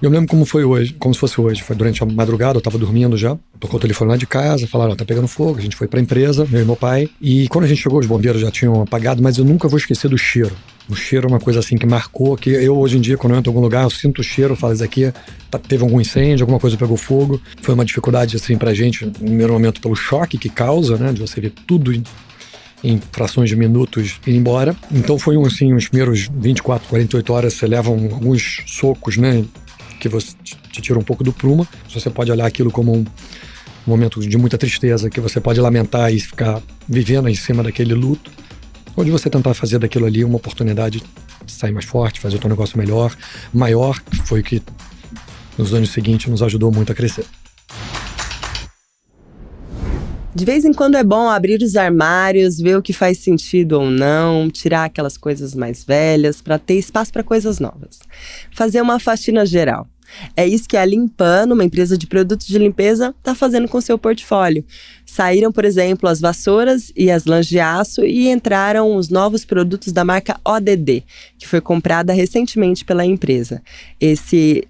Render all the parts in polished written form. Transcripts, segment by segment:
Eu lembro como foi hoje, como se fosse hoje. Foi durante a madrugada, eu tava dormindo já. Tocou o telefone lá de casa, falaram, ó, tá pegando fogo. A gente foi pra empresa, eu e meu pai. E quando a gente chegou, os bombeiros já tinham apagado, mas eu nunca vou esquecer do cheiro. O cheiro é uma coisa assim que marcou, que eu hoje em dia, quando eu entro em algum lugar, eu sinto o cheiro, eu falo, isso aqui teve algum incêndio, alguma coisa pegou fogo. Foi uma dificuldade, assim, pra gente, no primeiro momento, pelo choque que causa, né, de você ver tudo em frações de minutos ir embora. Então foi assim, os primeiros 24, 48 horas, você leva alguns socos, né, que você te tira um pouco do prumo. Você pode olhar aquilo como um momento de muita tristeza, que você pode lamentar e ficar vivendo em cima daquele luto. Ou de você tentar fazer daquilo ali uma oportunidade de sair mais forte, fazer o teu negócio melhor, maior, que foi o que nos anos seguintes nos ajudou muito a crescer. De vez em quando é bom abrir os armários, ver o que faz sentido ou não, tirar aquelas coisas mais velhas para ter espaço para coisas novas. Fazer uma faxina geral. É isso que a Limpano, uma empresa de produtos de limpeza, está fazendo com seu portfólio. Saíram, por exemplo, as vassouras e as lãs de aço e entraram os novos produtos da marca ODD, que foi comprada recentemente pela empresa.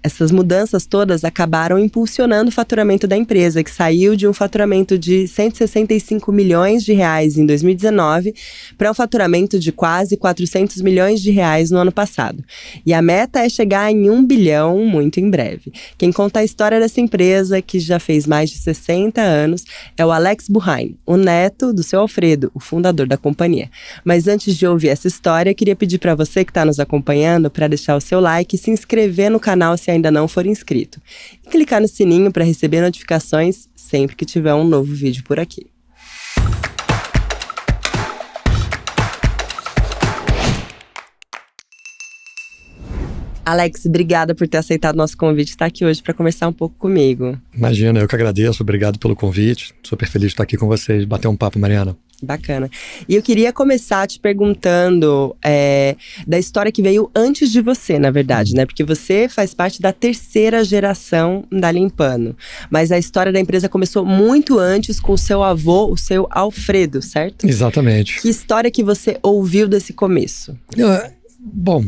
Essas mudanças todas acabaram impulsionando o faturamento da empresa, que saiu de um faturamento de 165 milhões de reais em 2019 para um faturamento de quase 400 milhões de reais no ano passado. E a meta é chegar em 1 bilhão muito em breve. Quem conta a história dessa empresa, que já fez mais de 60 anos, é o Alex Burrain, o neto do seu Alfredo, o fundador da companhia. Mas antes de ouvir essa história, eu queria pedir para você que está nos acompanhando para deixar o seu like e se inscrever no canal se ainda não for inscrito. E clicar no sininho para receber notificações sempre que tiver um novo vídeo por aqui. Alex, obrigada por ter aceitado nosso convite e estar aqui hoje para conversar um pouco comigo. Imagina, eu que agradeço, obrigado pelo convite. Super feliz de estar aqui com vocês, bater um papo, Mariana. Bacana. E eu queria começar te perguntando da história que veio antes de você, na verdade, né? Porque você faz parte da terceira geração da Limpano. Mas a história da empresa começou muito antes com o seu avô, o seu Alfredo, certo? Exatamente. Que história que você ouviu desse começo? Bom,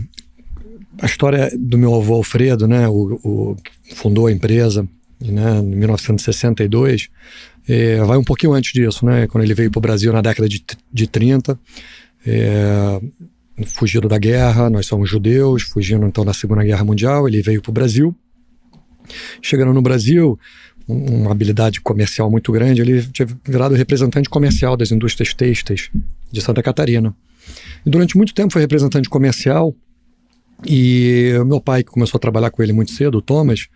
a história do meu avô Alfredo, né, o que fundou a empresa, né, em 1962, vai um pouquinho antes disso, né, quando ele veio para o Brasil na década de 30, fugido da guerra, nós somos judeus, fugindo então da Segunda Guerra Mundial, ele veio para o Brasil. Chegando no Brasil, uma habilidade comercial muito grande, ele tinha virado representante comercial das indústrias têxteis de Santa Catarina. E durante muito tempo foi representante comercial. E meu pai, que começou a trabalhar com ele muito cedo, o Thomas,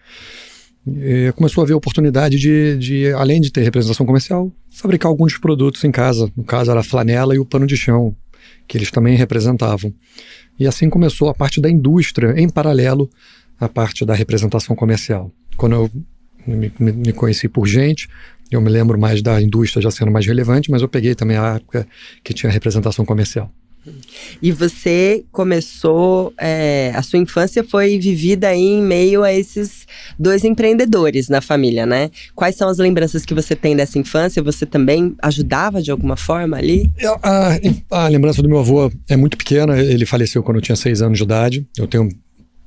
começou a ver a oportunidade de, além de ter representação comercial, fabricar alguns produtos em casa. No caso era a flanela e o pano de chão, que eles também representavam. E assim começou a parte da indústria, em paralelo à parte da representação comercial. Quando eu me conheci por gente, eu me lembro mais da indústria já sendo mais relevante, mas eu peguei também a época que tinha representação comercial. E você começou, a sua infância foi vivida aí em meio a esses dois empreendedores na família, né? Quais são as lembranças que você tem dessa infância? Você também ajudava de alguma forma ali? A lembrança do meu avô é muito pequena, ele faleceu quando eu tinha 6 anos de idade, eu tenho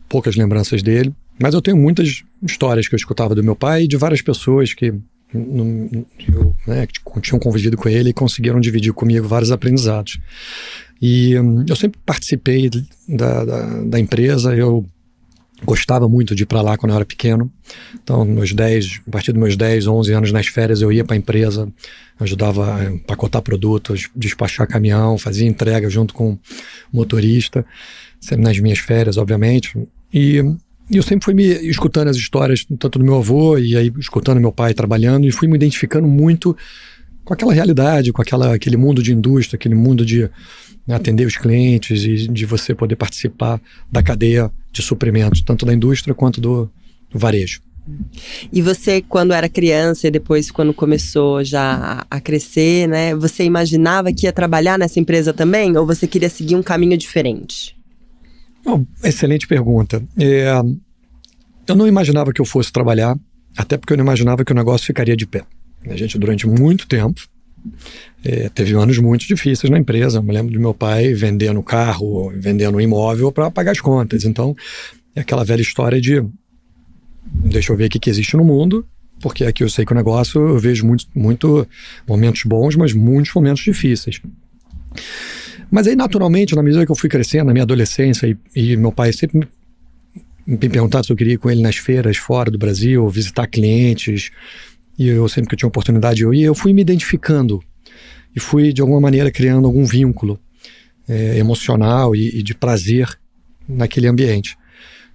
poucas lembranças dele, mas eu tenho muitas histórias que eu escutava do meu pai e de várias pessoas que tinham convivido com ele e conseguiram dividir comigo vários aprendizados. E eu sempre participei da empresa, eu gostava muito de ir para lá quando eu era pequeno. Então, a partir dos meus 10, 11 anos nas férias, eu ia para a empresa, ajudava a empacotar produtos, despachar caminhão, fazia entrega junto com o motorista, sempre nas minhas férias, obviamente. E eu sempre fui me escutando as histórias, tanto do meu avô, e aí escutando meu pai trabalhando, e fui me identificando muito com aquela realidade, com aquele mundo de indústria, aquele mundo de atender os clientes e de você poder participar da cadeia de suprimentos, tanto da indústria quanto do varejo. E você, quando era criança e depois quando começou já a crescer, né, você imaginava que ia trabalhar nessa empresa também? Ou você queria seguir um caminho diferente? Excelente pergunta. Eu não imaginava que eu fosse trabalhar, até porque eu não imaginava que o negócio ficaria de pé. A gente, durante muito tempo, teve anos muito difíceis na empresa. Eu me lembro do meu pai vendendo carro, vendendo imóvel para pagar as contas. Então, é aquela velha história de deixa eu ver o que existe no mundo, porque aqui eu sei que o negócio, eu vejo muito momentos bons, mas muitos momentos difíceis. Mas aí, naturalmente, na medida que eu fui crescendo, na minha adolescência, e meu pai sempre me perguntava se eu queria ir com ele nas feiras fora do Brasil, visitar clientes, e eu sempre que eu tinha oportunidade eu ia, eu fui me identificando e fui, de alguma maneira, criando algum vínculo emocional e de prazer naquele ambiente.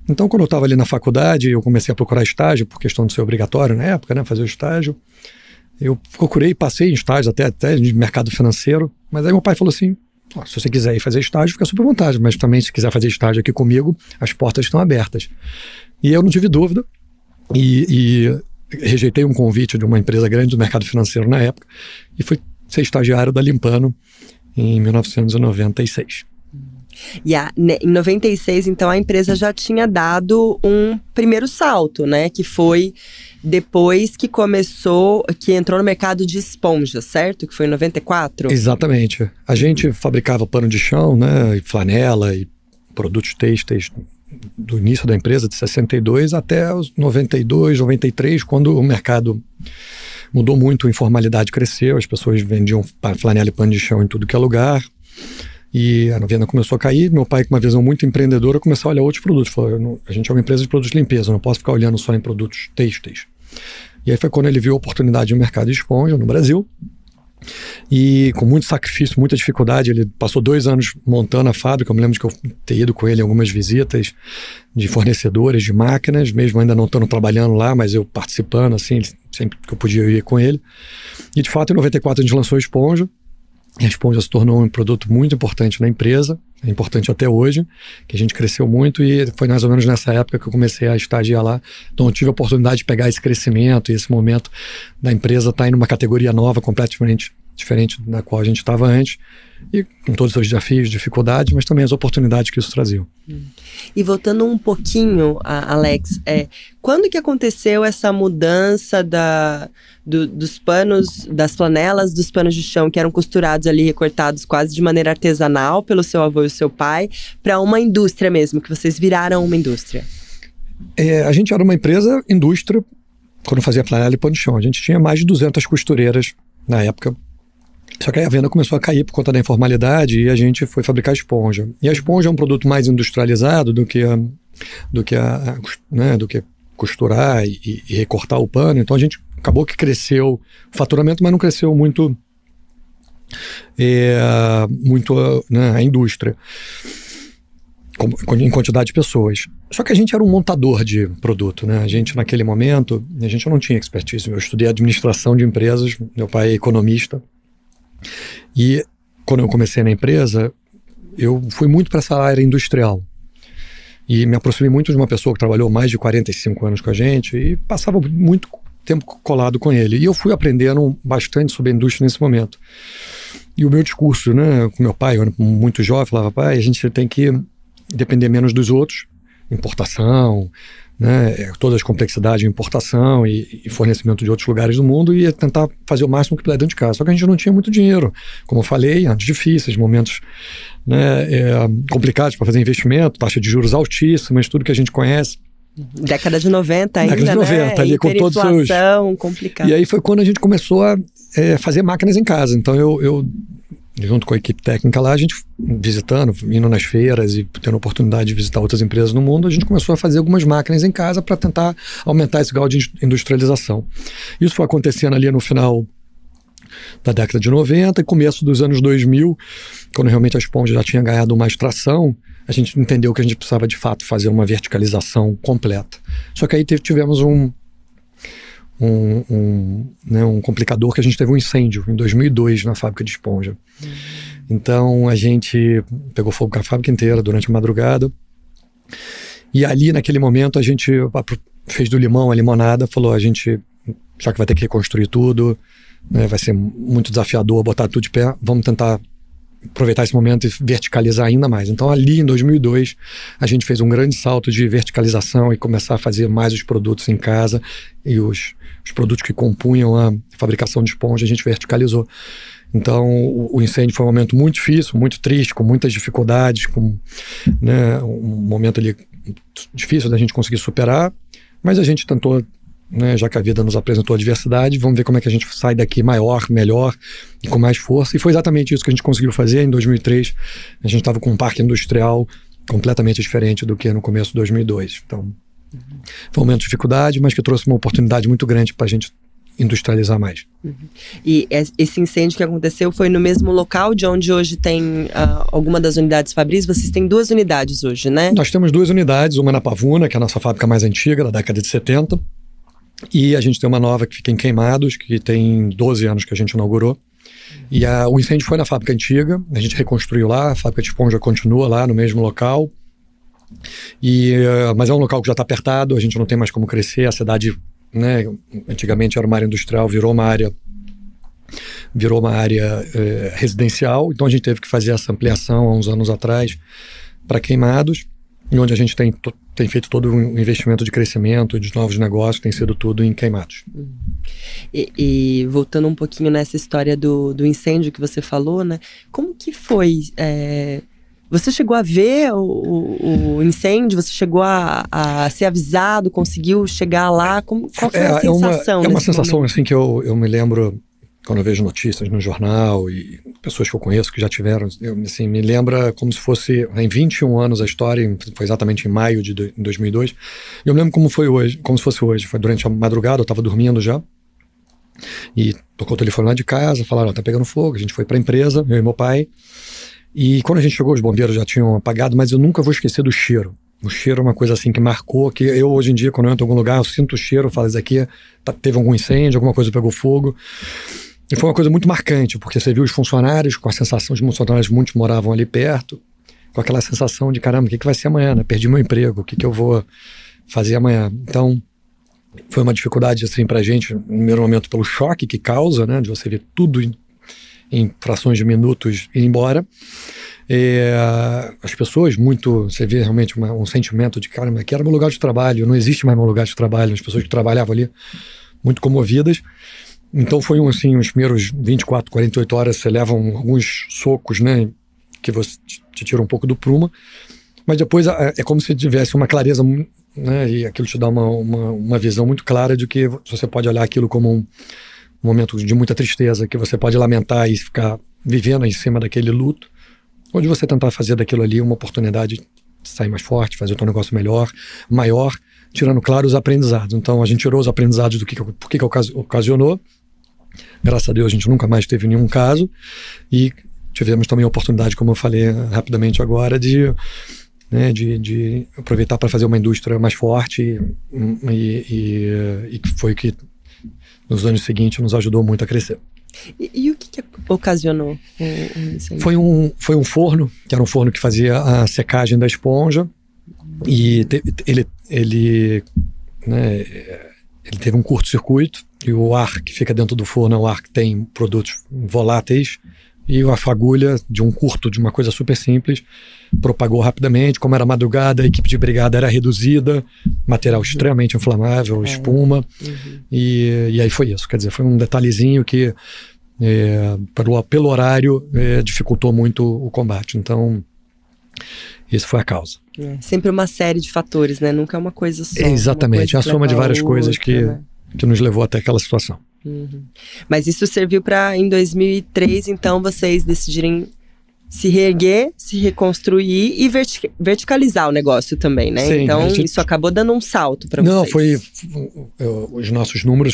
Então, quando eu estava ali na faculdade, eu comecei a procurar estágio, por questão de ser obrigatório na época, né, fazer o estágio. Eu procurei, passei em estágio até de mercado financeiro, mas aí meu pai falou assim, se você quiser ir fazer estágio, fica super à vontade, mas também se quiser fazer estágio aqui comigo, as portas estão abertas. E eu não tive dúvida, e rejeitei um convite de uma empresa grande do mercado financeiro na época, e fui ser estagiário da Limpano em 1996. E em 96, então, a empresa já tinha dado um primeiro salto, né? Que foi depois que que entrou no mercado de esponjas, certo? Que foi em 94? Exatamente. A gente fabricava pano de chão, né? E flanela e produtos têxteis do início da empresa, de 62 até os 92, 93, quando o mercado mudou muito, a informalidade cresceu, as pessoas vendiam flanela e pano de chão em tudo que é lugar. E a venda começou a cair, meu pai, com uma visão muito empreendedora, começou a olhar outros produtos. Falou, a gente é uma empresa de produtos de limpeza, eu não posso ficar olhando só em produtos têxteis. E aí foi quando ele viu a oportunidade no mercado de esponja no Brasil. E com muito sacrifício, muita dificuldade, ele passou 2 anos montando a fábrica. Eu me lembro de que eu ter ido com ele em algumas visitas de fornecedores de máquinas, mesmo ainda não estando trabalhando lá, mas eu participando, assim, sempre que eu podia eu ia com ele. E de fato, em 94 a gente lançou a esponja. E a esponja se tornou um produto muito importante na empresa, é importante até hoje, que a gente cresceu muito, e foi mais ou menos nessa época que eu comecei a estagiar lá. Então eu tive a oportunidade de pegar esse crescimento e esse momento da empresa estar em uma categoria nova, completamente diferente da qual a gente estava antes, e com todos os seus desafios, dificuldades, mas também as oportunidades que isso trazia. E voltando um pouquinho, Alex, quando que aconteceu essa mudança dos panos, das flanelas, dos panos de chão que eram costurados ali, recortados quase de maneira artesanal pelo seu avô e o seu pai, para uma indústria mesmo, que vocês viraram uma indústria? A gente era uma empresa, indústria, quando fazia flanela e pano de chão. A gente tinha mais de 200 costureiras na época. Só que aí a venda começou a cair por conta da informalidade e a gente foi fabricar esponja. E a esponja é um produto mais industrializado do que costurar e recortar o pano. Então a gente acabou que cresceu o faturamento, mas não cresceu muito, a indústria, em quantidade de pessoas. Só que a gente era um montador de produto, né? A gente, naquele momento, a gente não tinha expertise. Eu estudei administração de empresas, meu pai é economista. E quando eu comecei na empresa, eu fui muito para essa área industrial. E me aproximei muito de uma pessoa que trabalhou mais de 45 anos com a gente e passava muito tempo colado com ele. E eu fui aprendendo bastante sobre a indústria nesse momento. E o meu discurso, né, com meu pai, eu era muito jovem, falava, pai, a gente tem que depender menos dos outros, importação, né, todas as complexidades de importação e fornecimento de outros lugares do mundo, e tentar fazer o máximo que puder dentro de casa. Só que a gente não tinha muito dinheiro, como eu falei, anos difíceis, momentos, né, complicados para fazer investimento, taxa de juros altíssimas, tudo que a gente conhece. Década de 90 ainda, década de 90, né? ali com todos os seus... complicado. E aí foi quando a gente começou a fazer máquinas em casa. Então eu junto com a equipe técnica lá, a gente visitando, indo nas feiras e tendo a oportunidade de visitar outras empresas no mundo, a gente começou a fazer algumas máquinas em casa para tentar aumentar esse grau de industrialização. Isso foi acontecendo ali no final da década de 90 e começo dos anos 2000, quando realmente a esponja já tinha ganhado uma extração, a gente entendeu que a gente precisava de fato fazer uma verticalização completa. Só que aí tivemos um complicador, que a gente teve um incêndio em 2002 na fábrica de esponja. Então a gente pegou fogo com a fábrica inteira durante a madrugada, e ali naquele momento a gente fez do limão a limonada, falou, a gente, já que vai ter que reconstruir tudo, né, vai ser muito desafiador botar tudo de pé, vamos tentar aproveitar esse momento e verticalizar ainda mais. Então ali em 2002 a gente fez um grande salto de verticalização e começar a fazer mais os produtos em casa, e os produtos que compunham a fabricação de esponja a gente verticalizou. Então o incêndio foi um momento muito difícil, muito triste, com muitas dificuldades, com, né, um momento ali difícil da gente conseguir superar, Mas a gente tentou, né, já que a vida nos apresentou a diversidade, vamos ver como é que a gente sai daqui maior, melhor e com mais força. E foi exatamente isso que a gente conseguiu fazer em 2003. A gente estava com um parque industrial completamente diferente do que no começo de 2002. Então, foi um momento de dificuldade, mas que trouxe uma oportunidade muito grande para a gente industrializar mais. E esse incêndio que aconteceu foi no mesmo local de onde hoje tem alguma das unidades Fabris? Vocês têm 2 unidades hoje, né? Nós temos 2 unidades, uma na Pavuna, que é a nossa fábrica mais antiga, da década de 70, e a gente tem uma nova que fica em Queimados, que tem 12 anos que a gente inaugurou. E o incêndio foi na fábrica antiga, a gente reconstruiu lá, a fábrica de esponja continua lá no mesmo local, mas é um local que já está apertado, a gente não tem mais como crescer, a cidade, né, antigamente era uma área industrial, virou uma área residencial, então a gente teve que fazer essa ampliação há uns anos atrás para Queimados, e onde a gente tem feito todo o investimento de crescimento, de novos negócios, tem sido tudo em Queimados. E voltando um pouquinho nessa história do incêndio que você falou, né? Como que foi? Você chegou a ver o incêndio? Você chegou a ser avisado? Conseguiu chegar lá? Qual foi a sensação? É uma sensação assim que eu me lembro quando eu vejo notícias no jornal e pessoas que eu conheço que já tiveram, assim, me lembra como se fosse em 21 anos a história, foi exatamente em maio de 2002. Eu me lembro como se fosse hoje. Foi durante a madrugada, eu estava dormindo já. E tocou o telefone lá de casa, falaram, tá pegando fogo. A gente foi para a empresa, eu e meu pai. E quando a gente chegou, os bombeiros já tinham apagado, mas eu nunca vou esquecer do cheiro. O cheiro é uma coisa assim que marcou, que eu hoje em dia, quando eu entro em algum lugar, eu sinto o cheiro, falo, isso aqui teve algum incêndio, alguma coisa pegou fogo. E foi uma coisa muito marcante, porque você viu os funcionários com a sensação de funcionários, muitos moravam ali perto, com aquela sensação de, caramba, o que vai ser amanhã, né? Perdi meu emprego, o que eu vou fazer amanhã? Então, foi uma dificuldade assim pra gente, no primeiro momento pelo choque que causa, né, de você ver tudo em frações de minutos ir embora. As pessoas você vê realmente um sentimento de, caramba, aqui era meu lugar de trabalho, não existe mais meu lugar de trabalho, as pessoas que trabalhavam ali muito comovidas. Então foi assim, os primeiros 24, 48 horas você leva alguns socos, né, que você te tira um pouco do prumo, mas depois é como se tivesse uma clareza, né, e aquilo te dá uma visão muito clara de que você pode olhar aquilo como um momento de muita tristeza, que você pode lamentar e ficar vivendo em cima daquele luto, ou de você tentar fazer daquilo ali uma oportunidade de sair mais forte, fazer o teu negócio melhor, maior, tirando, claro, os aprendizados. Então a gente tirou os aprendizados do que ocasionou. Graças a Deus a gente nunca mais teve nenhum caso, e tivemos também a oportunidade, como eu falei rapidamente agora, de aproveitar para fazer uma indústria mais forte e que foi que nos anos seguintes nos ajudou muito a crescer. E o que ocasionou o incêndio? Foi um forno, que era um forno que fazia a secagem da esponja, e ele teve um curto-circuito, e o ar que fica dentro do forno é o ar que tem produtos voláteis, e a fagulha de um curto, de uma coisa super simples, propagou rapidamente. Como era madrugada, a equipe de brigada era reduzida, material extremamente inflamável, espuma, e aí foi isso. Quer dizer, foi um detalhezinho que pelo horário dificultou muito o combate. Então, isso foi a causa. Sempre uma série de fatores, né? Nunca é uma coisa só. Exatamente, é a soma de várias coisas que nos levou até aquela situação. Mas isso serviu para, em 2003, então, vocês decidirem se reerguer, se reconstruir e verticalizar o negócio também, né? Sim, então, isso acabou dando um salto para vocês. Os nossos números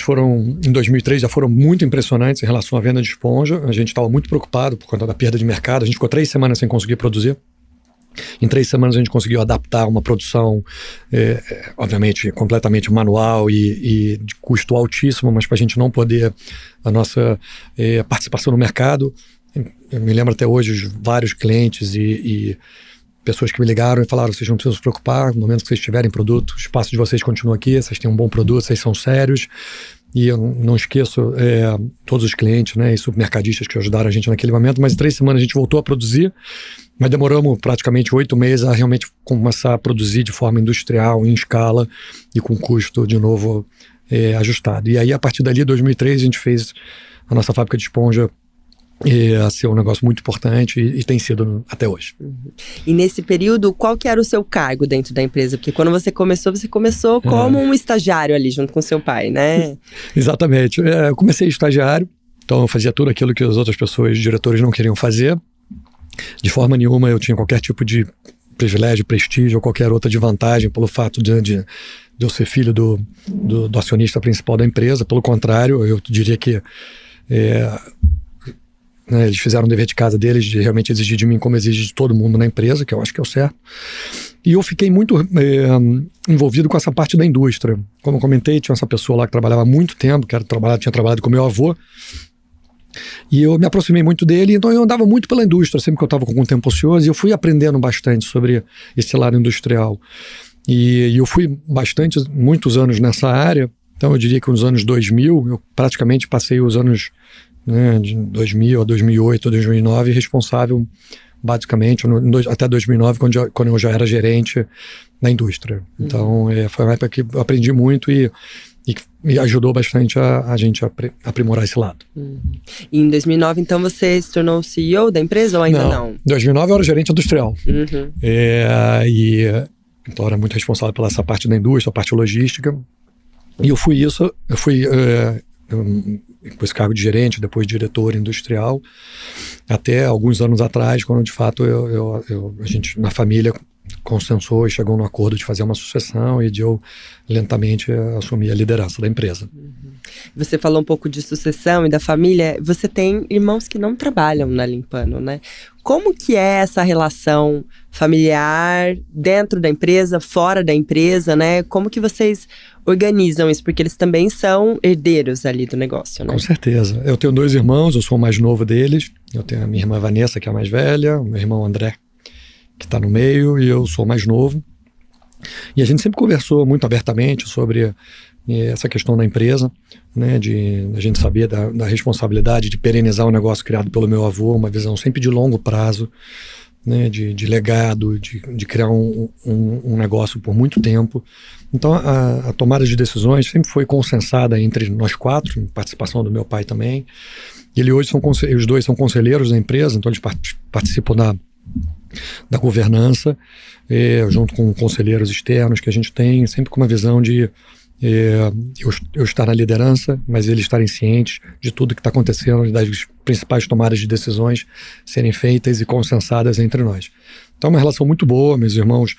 em 2003 já foram muito impressionantes em relação à venda de esponja. A gente estava muito preocupado por conta da perda de mercado. A gente ficou 3 semanas sem conseguir produzir. Em 3 semanas a gente conseguiu adaptar uma produção, obviamente, completamente manual e de custo altíssimo, mas para a gente não poder a nossa participação no mercado. Eu me lembro até hoje vários clientes e pessoas que me ligaram e falaram, vocês não precisam se preocupar, no momento que vocês tiverem produto, o espaço de vocês continua aqui, vocês têm um bom produto, vocês são sérios. E eu não esqueço todos os clientes, né, e supermercadistas que ajudaram a gente naquele momento, mas em 3 semanas a gente voltou a produzir, mas demoramos praticamente 8 meses a realmente começar a produzir de forma industrial, em escala e com custo de novo ajustado. E aí, a partir dali, em 2003, a gente fez a nossa fábrica de esponja a ser um negócio muito importante e tem sido até hoje. E nesse período, qual que era o seu cargo dentro da empresa? Porque quando você começou como um estagiário ali, junto com seu pai, né? Exatamente. Eu comecei estagiário, então eu fazia tudo aquilo que as outras pessoas, diretores, não queriam fazer. De forma nenhuma eu tinha qualquer tipo de privilégio, prestígio ou qualquer outra de vantagem pelo fato de eu ser filho do acionista principal da empresa. Pelo contrário, eu diria que eles fizeram o dever de casa deles de realmente exigir de mim como exige de todo mundo na empresa, que eu acho que é o certo. E eu fiquei muito envolvido com essa parte da indústria. Como eu comentei, tinha essa pessoa lá que trabalhava há muito tempo, tinha trabalhado com meu avô, e eu me aproximei muito dele, então eu andava muito pela indústria, sempre que eu estava com algum tempo ocioso, e eu fui aprendendo bastante sobre esse lado industrial. E eu fui muitos anos nessa área, então eu diria que nos anos 2000, eu praticamente passei os anos de 2000 a 2008, 2009, responsável basicamente até 2009, quando eu já era gerente da indústria. Então foi uma época que eu aprendi muito e me ajudou bastante a gente aprimorar esse lado. E em 2009, então, você se tornou CEO da empresa ou ainda não? Em 2009 eu era gerente industrial. Então eu era muito responsável pela essa parte da indústria, a parte logística. E eu fui com esse cargo de gerente, depois diretor industrial, até alguns anos atrás, quando de fato a gente na família consensou e chegou no acordo de fazer uma sucessão e de eu lentamente assumir a liderança da empresa. Você falou um pouco de sucessão e da família. Você tem irmãos que não trabalham na Limpano, né? Como que é essa relação familiar dentro da empresa, fora da empresa, né? Como que vocês organizam isso? Porque eles também são herdeiros ali do negócio, né? Com certeza. Eu tenho 2 irmãos, eu sou o mais novo deles. Eu tenho a minha irmã Vanessa, que é a mais velha, o meu irmão André, que está no meio, e eu sou o mais novo. E a gente sempre conversou muito abertamente sobre essa questão da empresa, né, de a gente saber da responsabilidade de perenizar um negócio criado pelo meu avô, uma visão sempre de longo prazo, né, de legado, de criar um negócio por muito tempo. Então a tomada de decisões sempre foi consensada entre nós 4, em participação do meu pai também. E hoje os 2 são conselheiros da empresa, então eles participam da governança, junto com conselheiros externos que a gente tem, sempre com uma visão de eu estar na liderança, mas eles estarem cientes de tudo que está acontecendo, das principais tomadas de decisões serem feitas e consensadas entre nós. Então é uma relação muito boa. Meus irmãos,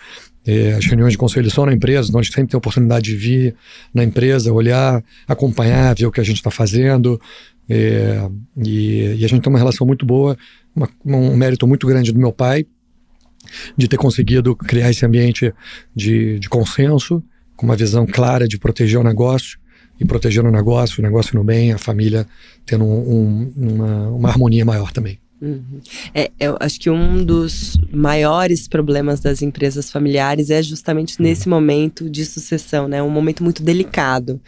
as reuniões de conselho são na empresa, nós sempre temos a oportunidade de vir na empresa, olhar, acompanhar, ver o que a gente está fazendo, e a gente tem uma relação muito boa, um mérito muito grande do meu pai, de ter conseguido criar esse ambiente de consenso, com uma visão clara de proteger o negócio, e protegendo o negócio no bem, a família tendo uma harmonia maior também. Eu acho que um dos maiores problemas das empresas familiares é justamente nesse momento de sucessão, né? Um momento muito delicado.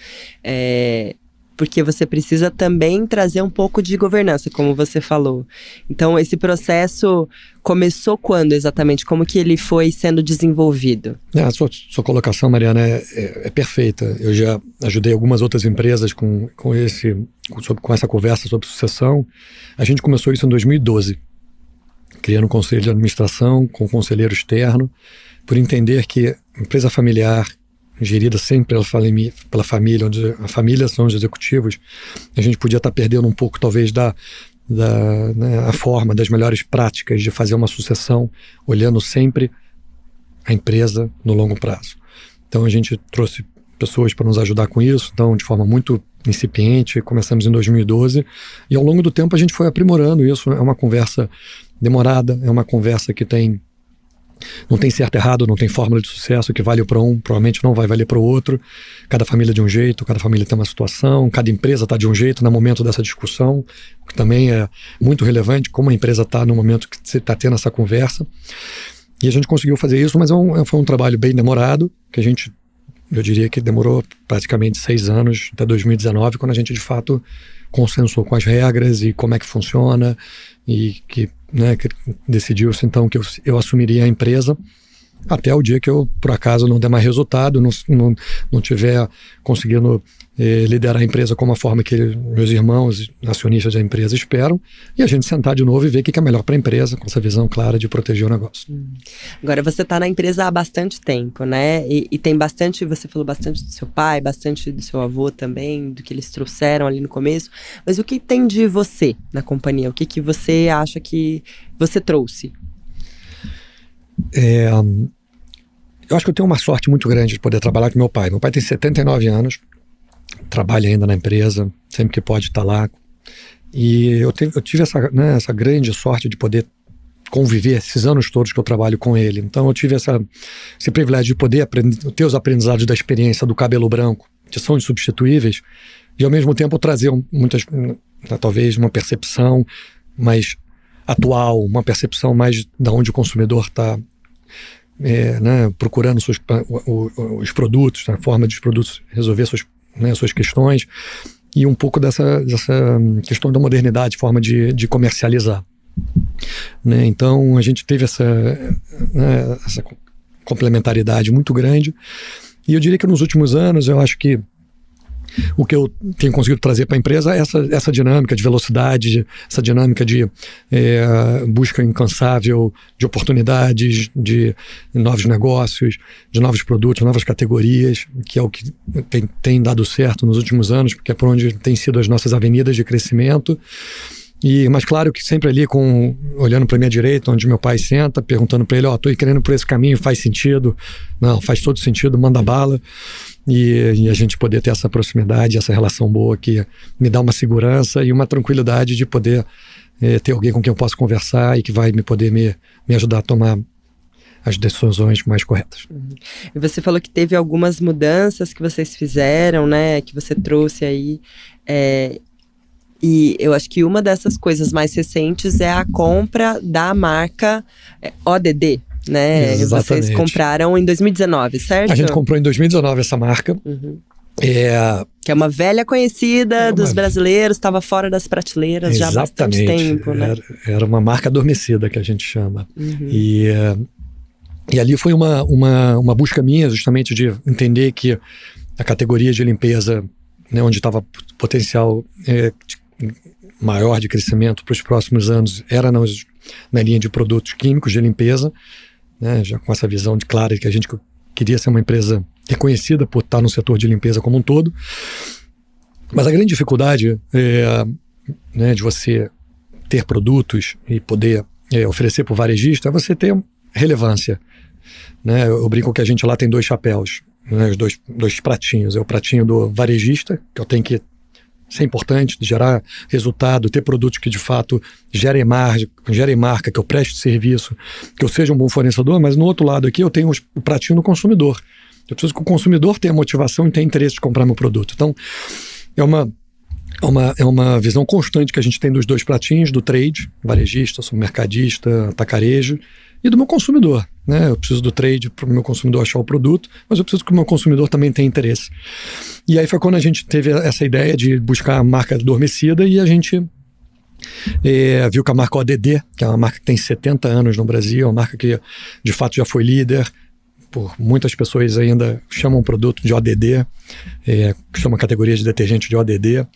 Porque você precisa também trazer um pouco de governança, como você falou. Então, esse processo começou quando exatamente? Como que ele foi sendo desenvolvido? A sua colocação, Mariana, é perfeita. Eu já ajudei algumas outras empresas com essa conversa sobre sucessão. A gente começou isso em 2012, criando um conselho de administração com um conselheiro externo, por entender que empresa familiar, gerida sempre pela família, onde a família são os executivos, a gente podia estar perdendo um pouco, talvez, a forma, das melhores práticas de fazer uma sucessão, olhando sempre a empresa no longo prazo. Então a gente trouxe pessoas para nos ajudar com isso, então de forma muito incipiente, começamos em 2012, e ao longo do tempo a gente foi aprimorando isso. É uma conversa demorada, é uma conversa que não tem certo e errado, não tem fórmula de sucesso que vale para um, provavelmente não vai valer para o outro. Cada família é de um jeito, cada família tem uma situação, cada empresa está de um jeito no momento dessa discussão, o que também é muito relevante, como a empresa está no momento que você está tendo essa conversa. E a gente conseguiu fazer isso, mas foi um trabalho bem demorado, que eu diria que demorou praticamente 6 anos, até 2019, quando a gente de fato consensou com as regras e como é que funciona, e que decidiu-se então que eu assumiria a empresa até o dia que eu, por acaso, não der mais resultado, não tiver conseguindo liderar a empresa como a forma que meus irmãos, acionistas da empresa, esperam, e a gente sentar de novo e ver o que é melhor para a empresa, com essa visão clara de proteger o negócio. Agora, você está na empresa há bastante tempo, né? E tem bastante, você falou bastante do seu pai, bastante do seu avô também, do que eles trouxeram ali no começo, mas o que tem de você na companhia? O que você acha que você trouxe? Eu acho que eu tenho uma sorte muito grande de poder trabalhar com meu pai. Meu pai tem 79 anos, trabalha ainda na empresa, sempre que pode estar lá. E eu tive essa grande sorte de poder conviver esses anos todos que eu trabalho com ele. Então eu tive esse privilégio de poder ter os aprendizados da experiência do cabelo branco, que são insubstituíveis, e ao mesmo tempo trazer talvez uma percepção mais atual, uma percepção mais de onde o consumidor está procurando os produtos, a forma de os produtos resolver suas questões, e um pouco dessa questão da modernidade, forma de comercializar. Então a gente teve essa complementaridade muito grande, e eu diria que nos últimos anos eu acho que o que eu tenho conseguido trazer para a empresa é essa dinâmica de velocidade, essa dinâmica de busca incansável de oportunidades, de novos negócios, de novos produtos, novas categorias, que é o que tem dado certo nos últimos anos, porque é por onde tem sido as nossas avenidas de crescimento. Mas claro que sempre ali olhando para a minha direita, onde meu pai senta, perguntando para ele, estou querendo por esse caminho, faz sentido? Não, faz todo sentido, manda bala. E a gente poder ter essa proximidade, essa relação boa que me dá uma segurança e uma tranquilidade de poder ter alguém com quem eu posso conversar e que vai poder me ajudar a tomar as decisões mais corretas. E você falou que teve algumas mudanças que vocês fizeram, né, que você trouxe aí, e eu acho que uma dessas coisas mais recentes é a compra da marca ODD, né? Exatamente. Vocês compraram em 2019, certo? A gente comprou em 2019 essa marca. Que é uma velha conhecida dos brasileiros, estava fora das prateleiras já há bastante tempo, né? Era uma marca adormecida, que a gente chama. E ali foi uma busca minha, justamente, de entender que a categoria de limpeza, né, onde estava potencial maior de crescimento para os próximos anos, era na linha de produtos químicos de limpeza, né, já com essa visão clara de que a gente queria ser uma empresa reconhecida por estar no setor de limpeza como um todo. Mas a grande dificuldade de você ter produtos e poder oferecer para o varejista é você ter relevância. Né? Eu brinco que a gente lá tem dois chapéus, né? Os dois pratinhos. É o pratinho do varejista, que eu tenho que ser importante, gerar resultado, ter produtos que de fato gerem marca, que eu preste serviço, que eu seja um bom fornecedor, mas no outro lado aqui eu tenho o pratinho do consumidor. Eu preciso que o consumidor tenha motivação e tenha interesse de comprar meu produto. Então, é uma visão constante que a gente tem dos dois pratinhos, do trade, varejista, supermercadista, atacarejo, e do meu consumidor. Né? Eu preciso do trade para o meu consumidor achar o produto, mas eu preciso que o meu consumidor também tenha interesse. E aí foi quando a gente teve essa ideia de buscar a marca adormecida, e a gente viu que a marca ODD, que é uma marca que tem 70 anos no Brasil, uma marca que de fato já foi líder, por muitas pessoas ainda chamam o produto de ODD, que chama a categoria de detergente de ODD,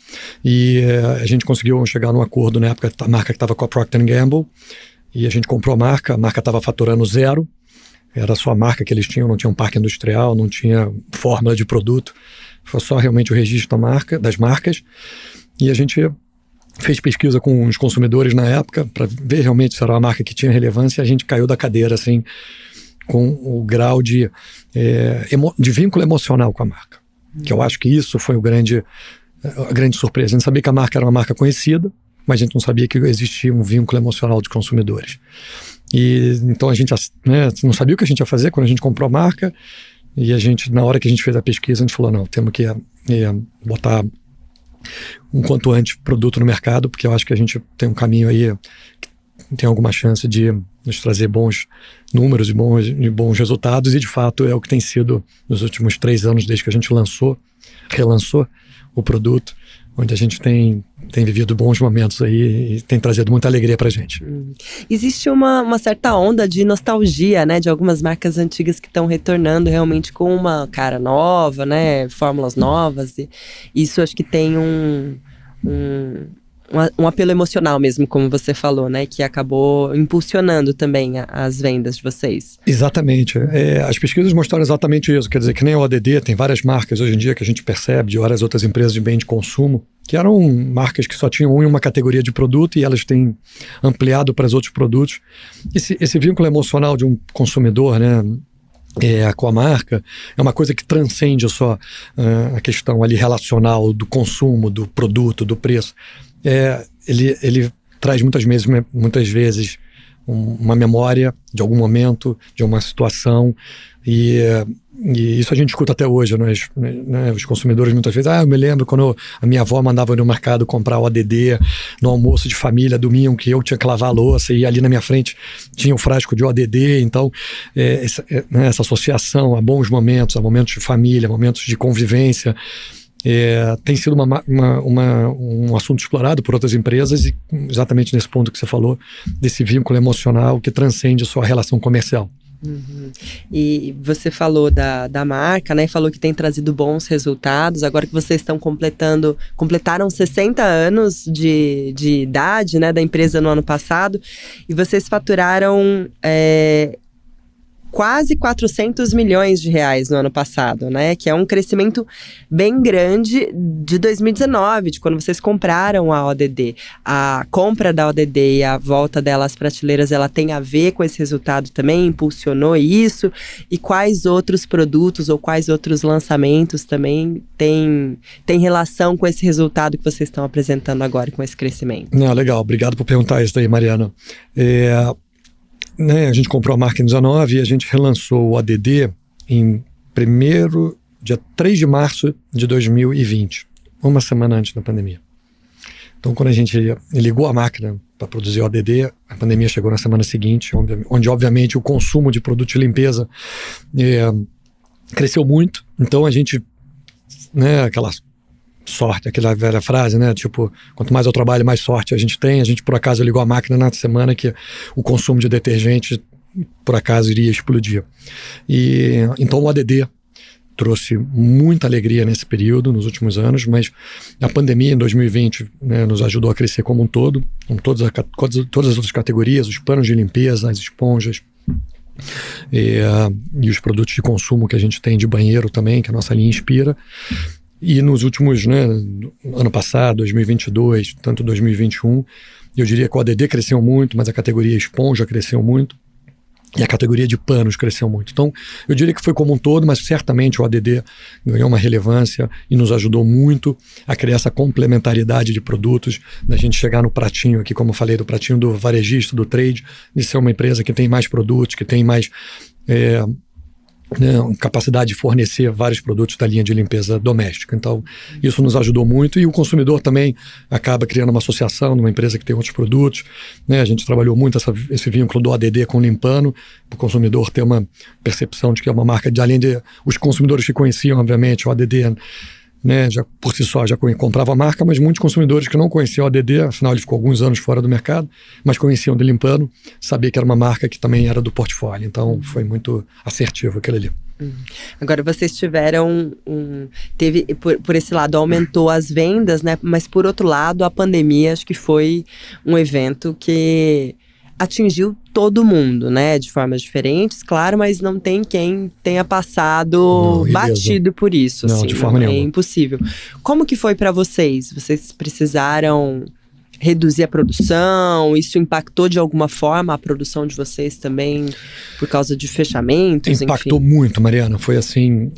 e a gente conseguiu chegar num acordo na época, a marca que estava com a Procter & Gamble, e a gente comprou a marca estava faturando 0, era só a marca que eles tinham, não tinha um parque industrial, não tinha fórmula de produto, foi só realmente o registro das marcas, e a gente fez pesquisa com os consumidores na época, para ver realmente se era uma marca que tinha relevância, e a gente caiu da cadeira, assim, com o grau de vínculo emocional com a marca. Que eu acho que isso foi a grande surpresa. A gente sabia que a marca era uma marca conhecida, mas a gente não sabia que existia um vínculo emocional dos consumidores. E então a gente não sabia o que a gente ia fazer quando a gente comprou a marca, e a gente, na hora que a gente fez a pesquisa, a gente falou, não, temos que botar um quanto antes produto no mercado, porque eu acho que a gente tem um caminho aí que tem alguma chance de nos trazer bons números e bons resultados, e de fato é o que tem sido nos últimos 3 anos, desde que a gente relançou o produto, onde a gente tem tem vivido bons momentos aí e tem trazido muita alegria pra gente. Existe uma certa onda de nostalgia, né? De algumas marcas antigas que estão retornando realmente com uma cara nova, né? Fórmulas novas. E isso acho que tem um apelo emocional mesmo, como você falou, né? Que acabou impulsionando também as vendas de vocês. Exatamente. As pesquisas mostraram exatamente isso. Quer dizer, que nem a ODD, tem várias marcas hoje em dia que a gente percebe de várias outras empresas de bem de consumo, que eram marcas que só tinham uma categoria de produto e elas têm ampliado para os outros produtos. Esse vínculo emocional de um consumidor, né? Com a marca, é uma coisa que transcende só a questão ali relacional do consumo, do produto, do preço. Ele traz muitas vezes uma memória de algum momento, de uma situação, e isso a gente escuta até hoje, né? Os consumidores muitas vezes, eu me lembro quando a minha avó mandava no mercado comprar o ODD no almoço de família, domingo, que eu tinha que lavar a louça, e ali na minha frente tinha um frasco de ODD. Então essa associação a bons momentos, a momentos de família, momentos de convivência, tem sido um assunto explorado por outras empresas, e exatamente nesse ponto que você falou, desse vínculo emocional que transcende a sua relação comercial. E você falou da marca, né? Falou que tem trazido bons resultados. Agora que vocês completaram 60 anos de idade, né, da empresa no ano passado, e vocês faturaram quase 400 milhões de reais no ano passado, né? Que é um crescimento bem grande de 2019, de quando vocês compraram a ODD. A compra da ODD e a volta dela às prateleiras, ela tem a ver com esse resultado também? Impulsionou isso? E quais outros produtos ou quais outros lançamentos também tem relação com esse resultado que vocês estão apresentando agora, com esse crescimento? Legal, obrigado por perguntar isso daí, Mariana. A gente comprou a marca em 19 e a gente relançou o ODD dia 3 de março de 2020, uma semana antes da pandemia. Então, quando a gente ligou a máquina para produzir o ODD, a pandemia chegou na semana seguinte, onde obviamente o consumo de produto de limpeza cresceu muito. Então a gente, aquela sorte, aquela velha frase, né? Tipo, quanto mais eu trabalho, mais sorte a gente tem. A gente, por acaso, ligou a máquina na semana que o consumo de detergente, por acaso, iria explodir. E então o ODD trouxe muita alegria nesse período, nos últimos anos, mas a pandemia em 2020 nos ajudou a crescer como um todo, com todas as outras categorias, os panos de limpeza, as esponjas, e os produtos de consumo que a gente tem de banheiro também, que a nossa linha inspira. E nos últimos, ano passado, 2022, tanto 2021, eu diria que o ODD cresceu muito, mas a categoria esponja cresceu muito e a categoria de panos cresceu muito. Então, eu diria que foi como um todo, mas certamente o ODD ganhou uma relevância e nos ajudou muito a criar essa complementaridade de produtos, da gente chegar no pratinho aqui, como eu falei, do pratinho do varejista, do trade, de ser uma empresa que tem mais produtos, que tem mais capacidade de fornecer vários produtos da linha de limpeza doméstica. Então, isso nos ajudou muito, e o consumidor também acaba criando uma associação numa empresa que tem outros produtos. A gente trabalhou muito esse vínculo do ODD com o Limpano, para o consumidor ter uma percepção de que é uma marca, além de os consumidores que conheciam, obviamente, o ODD, já por si só já comprava a marca, mas muitos consumidores que não conheciam o ODD, afinal ele ficou alguns anos fora do mercado, mas conheciam do Limpano, sabia que era uma marca que também era do portfólio. Então foi muito assertivo aquilo ali. Agora, vocês tiveram por esse lado, aumentou as vendas, né? Mas por outro lado, a pandemia acho que foi um evento que atingiu todo mundo, né? De formas diferentes, claro, mas não tem quem tenha passado batido por isso. Não, assim, de forma nenhuma. É impossível. Como que foi para vocês? Vocês precisaram reduzir a produção? Isso impactou de alguma forma a produção de vocês também por causa de fechamentos? Impactou muito, Mariana. Foi assim,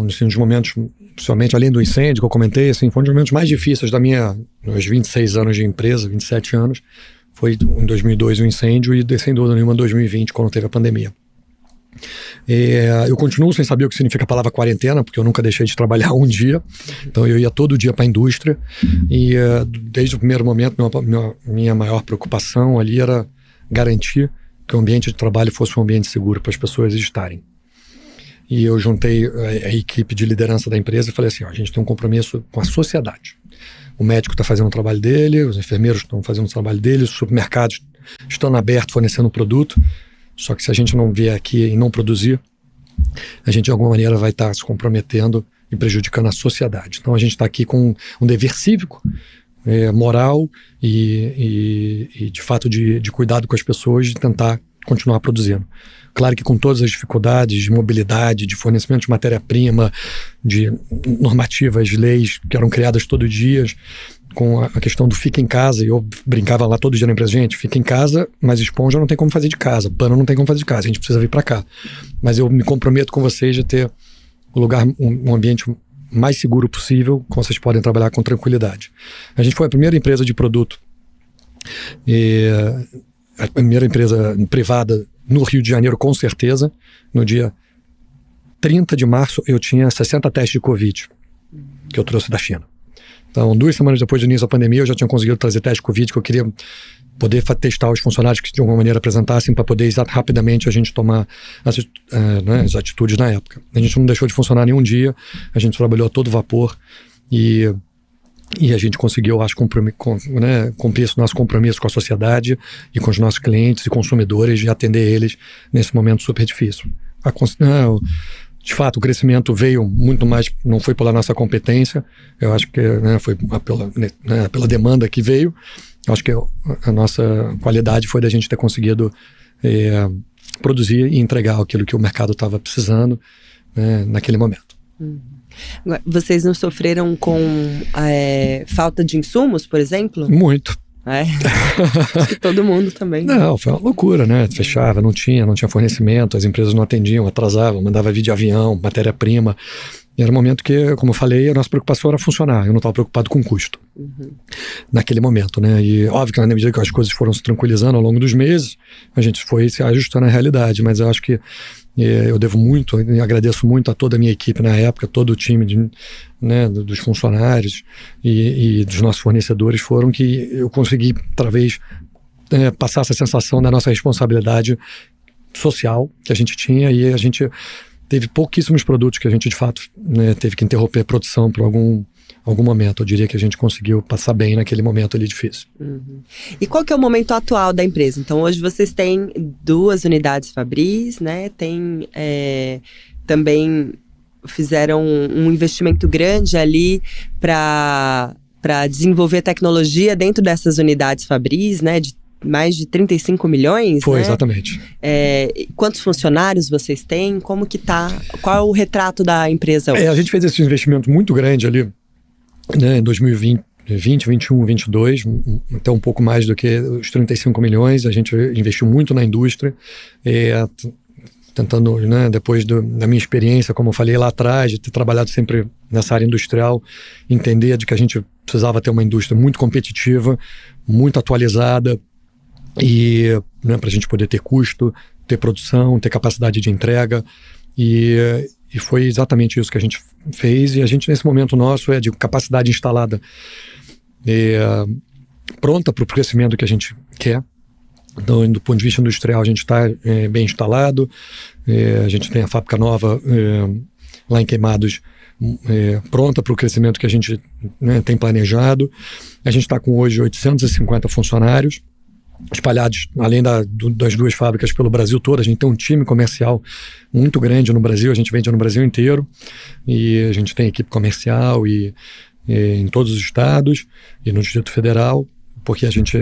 um dos momentos, principalmente além do incêndio que eu comentei, assim, foi um dos momentos mais difíceis meus 26 anos de empresa, 27 anos. Foi em 2002 o incêndio e, sem dúvida nenhuma, em 2020, quando teve a pandemia. Eu continuo sem saber o que significa a palavra quarentena, porque eu nunca deixei de trabalhar um dia. Então eu ia todo dia para a indústria e desde o primeiro momento minha maior preocupação ali era garantir que o ambiente de trabalho fosse um ambiente seguro para as pessoas estarem. e eu juntei a equipe de liderança da empresa e falei assim, ó, a gente tem um compromisso com a sociedade. O médico está fazendo o trabalho dele, os enfermeiros estão fazendo o trabalho deles, os supermercados estão abertos fornecendo produto, só que se a gente não vier aqui e não produzir, a gente de alguma maneira vai estar se comprometendo e prejudicando a sociedade. Então a gente está aqui com um dever cívico, moral e de fato de cuidado com as pessoas, de tentar continuar produzindo. Claro que com todas as dificuldades de mobilidade, de fornecimento de matéria-prima, de normativas, leis que eram criadas todos os dias, com a questão do fica em casa, e eu brincava lá todo dia na empresa, gente, fica em casa, mas esponja não tem como fazer de casa, pano não tem como fazer de casa, a gente precisa vir para cá. Mas eu me comprometo com vocês de ter um ambiente mais seguro possível, que vocês podem trabalhar com tranquilidade. A gente foi a primeira empresa de produto, a primeira empresa privada no Rio de Janeiro, com certeza. No dia 30 de março, eu tinha 60 testes de Covid, que eu trouxe da China. Então, 2 semanas depois do início da pandemia, eu já tinha conseguido trazer teste de Covid, que eu queria poder testar os funcionários que de alguma maneira apresentassem, para poder rapidamente a gente tomar as atitudes na época. A gente não deixou de funcionar nenhum dia, a gente trabalhou a todo vapor e a gente conseguiu, acho, cumprir esse nosso compromisso com a sociedade e com os nossos clientes e consumidores, de atender eles nesse momento super difícil. De fato, o crescimento veio muito mais, não foi pela nossa competência, eu acho que foi pela demanda que veio. Eu acho que a nossa qualidade foi da gente ter conseguido produzir e entregar aquilo que o mercado estava precisando, naquele momento. Vocês não sofreram com falta de insumos, por exemplo? Muito. Acho que todo mundo também. Não, foi uma loucura, né? Fechava, não tinha fornecimento, as empresas não atendiam, atrasavam, mandava vir de avião, matéria-prima. E era um momento que, como eu falei, a nossa preocupação era funcionar. Eu não estava preocupado com custo naquele momento, né? E óbvio que na medida que as coisas foram se tranquilizando ao longo dos meses, a gente foi se ajustando à realidade. Mas eu acho que eu devo muito, e agradeço muito a toda a minha equipe na época, todo o time dos funcionários e dos nossos fornecedores, foram que eu consegui, talvez, passar essa sensação da nossa responsabilidade social que a gente tinha, e a gente teve pouquíssimos produtos que a gente, de fato, teve que interromper a produção por algum momento. Eu diria que a gente conseguiu passar bem naquele momento ali difícil. E qual que é o momento atual da empresa? Então, hoje vocês têm 2 unidades Fabris, né? Tem também fizeram um investimento grande ali para desenvolver tecnologia dentro dessas unidades Fabris, né? De mais de 35 milhões, Foi, né? Exatamente. Quantos funcionários vocês têm? Como que tá? Qual é o retrato da empresa hoje? A gente fez esse investimento muito grande ali, em 2020, 21, 22, até um pouco mais do que os 35 milhões. A gente investiu muito na indústria, tentando, depois da minha experiência, como eu falei lá atrás, de ter trabalhado sempre nessa área industrial, entender de que a gente precisava ter uma indústria muito competitiva, muito atualizada, e para a gente poder ter custo, ter produção, ter capacidade de entrega, e foi exatamente isso que a gente fez. E a gente, nesse momento nosso, de capacidade instalada pronta para o crescimento que a gente quer. Então, do ponto de vista industrial, a gente está bem instalado, a gente tem a fábrica nova lá em Queimados, pronta para o crescimento que a gente tem planejado. A gente está com hoje 850 funcionários, espalhados, além das 2 fábricas, pelo Brasil todo. A gente tem um time comercial muito grande no Brasil, a gente vende no Brasil inteiro, e a gente tem equipe comercial em todos os estados e no Distrito Federal, porque a gente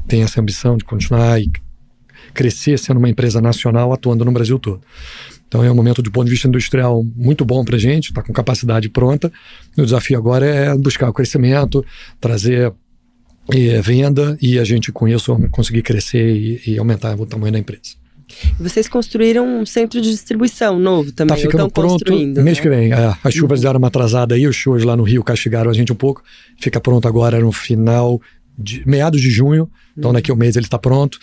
tem essa ambição de continuar e crescer sendo uma empresa nacional, atuando no Brasil todo. Então é um momento, do ponto de vista industrial, muito bom para a gente, está com capacidade pronta. O desafio agora é buscar o crescimento, trazer venda, e a gente com isso conseguir crescer e aumentar o tamanho da empresa. Vocês construíram um centro de distribuição novo também? Está ficando pronto mês que vem. As chuvas deram uma atrasada aí, os shows lá no Rio castigaram a gente um pouco. Fica pronto agora no final meados de junho, então daqui a um mês ele está pronto.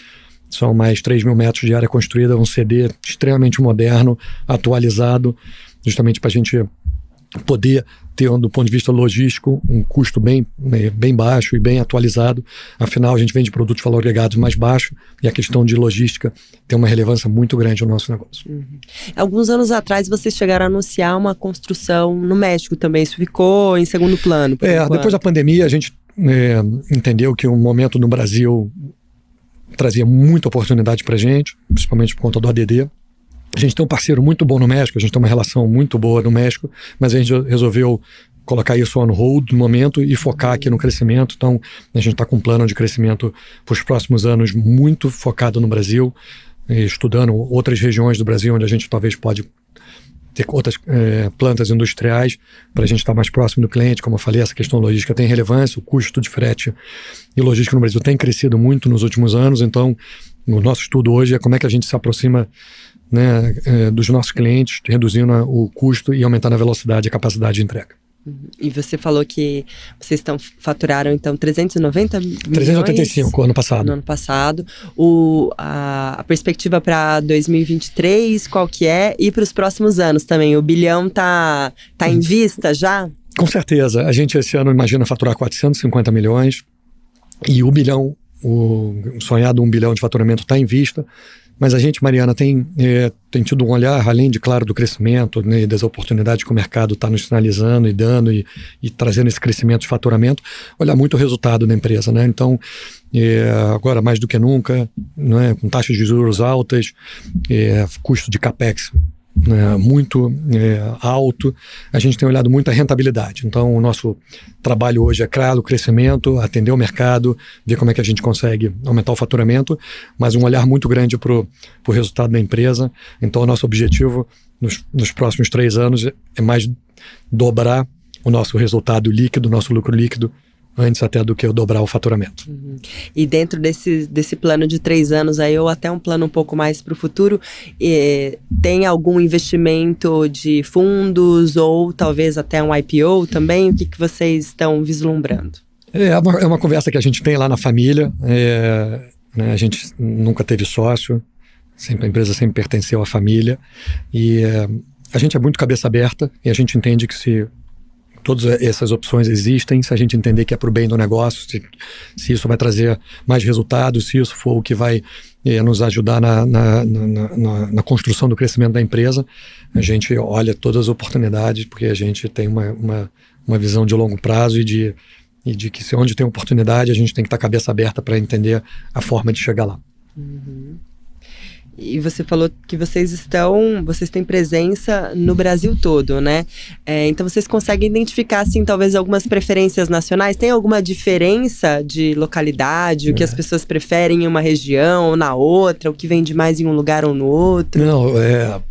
São mais 3 mil metros de área construída, um CD extremamente moderno, atualizado, justamente para a gente poder ter, do ponto de vista logístico, um custo bem baixo e bem atualizado. Afinal, a gente vende produtos de valor agregado mais baixo e a questão de logística tem uma relevância muito grande no nosso negócio. Alguns anos atrás, vocês chegaram a anunciar uma construção no México também. Isso ficou em segundo plano. Depois da pandemia, a gente entendeu que um momento no Brasil trazia muita oportunidade para a gente, principalmente por conta do ADD. A gente tem um parceiro muito bom no México, a gente tem uma relação muito boa no México, mas a gente resolveu colocar isso on hold no momento e focar aqui no crescimento. Então, a gente está com um plano de crescimento para os próximos anos muito focado no Brasil, estudando outras regiões do Brasil onde a gente talvez pode ter outras plantas industriais para a gente estar mais próximo do cliente. Como eu falei, essa questão logística tem relevância, o custo de frete e logística no Brasil tem crescido muito nos últimos anos. Então, o nosso estudo hoje é como é que a gente se aproxima, né, dos nossos clientes, reduzindo o custo e aumentando a velocidade e a capacidade de entrega. E você falou que vocês faturaram, então, 390 milhões? 385 ano passado. No ano passado. A perspectiva para 2023, qual que é? E para os próximos anos também? O bilhão tá em vista já? Com certeza. A gente esse ano imagina faturar 450 milhões e o bilhão, o sonhado 1 bilhão de faturamento está em vista. Mas a gente, Mariana, tem tido um olhar, além de, claro, do crescimento, né, das oportunidades que o mercado está nos sinalizando e dando e trazendo esse crescimento de faturamento, olhar muito o resultado da empresa, né? Então, agora mais do que nunca, né, com taxas de juros altas, custo de CAPEX muito alto, a gente tem olhado muito a rentabilidade. Então, o nosso trabalho hoje é criar o crescimento, atender o mercado, ver como é que a gente consegue aumentar o faturamento, mas um olhar muito grande para o resultado da empresa. Então, o nosso objetivo nos próximos 3 anos é mais dobrar o nosso resultado líquido, o nosso lucro líquido, antes até do que eu dobrar o faturamento. E dentro desse plano de 3 anos aí, ou até um plano um pouco mais para o futuro, tem algum investimento de fundos ou talvez até um IPO também? O que vocês estão vislumbrando? É uma conversa que a gente tem lá na família. Né, a gente nunca teve sócio, a empresa sempre pertenceu à família e a gente é muito cabeça aberta e a gente entende que se todas essas opções existem, se a gente entender que é para o bem do negócio, se isso vai trazer mais resultados, se isso for o que vai nos ajudar na construção do crescimento da empresa, a gente olha todas as oportunidades, porque a gente tem uma visão de longo prazo e de que se onde tem oportunidade, a gente tem que estar cabeça aberta para entender a forma de chegar lá. E você falou que vocês têm presença no Brasil todo, né? Então vocês conseguem identificar, assim, talvez algumas preferências nacionais? Tem alguma diferença de localidade? O que as pessoas preferem em uma região ou na outra? O que vende mais em um lugar ou no outro? Não, é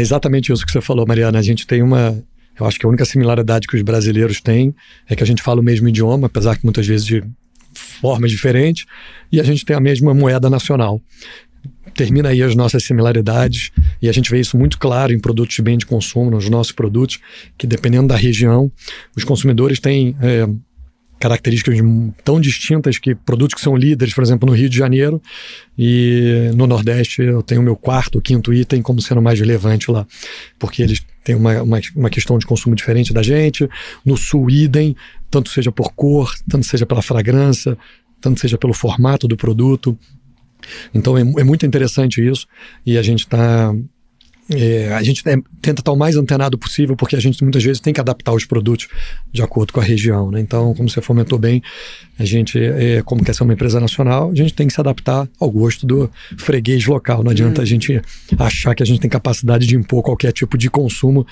exatamente isso que você falou, Mariana. A gente tem eu acho que a única similaridade que os brasileiros têm é que a gente fala o mesmo idioma, apesar que muitas vezes de formas diferentes, e a gente tem a mesma moeda nacional. Termina aí as nossas similaridades e a gente vê isso muito claro em produtos de bem de consumo, nos nossos produtos, que dependendo da região, os consumidores têm características tão distintas que produtos que são líderes, por exemplo, no Rio de Janeiro e no Nordeste eu tenho o meu 4º, 5º item como sendo mais relevante lá, porque eles têm uma questão de consumo diferente da gente. No Sul, idem, tanto seja por cor, tanto seja pela fragrância, tanto seja pelo formato do produto. Então é muito interessante isso e a gente tenta estar o mais antenado possível, porque a gente muitas vezes tem que adaptar os produtos de acordo com a região, né? Então, como você comentou bem, a gente, como quer ser uma empresa nacional, a gente tem que se adaptar ao gosto do freguês local. Não adianta a gente achar que a gente tem capacidade de impor qualquer tipo de consumo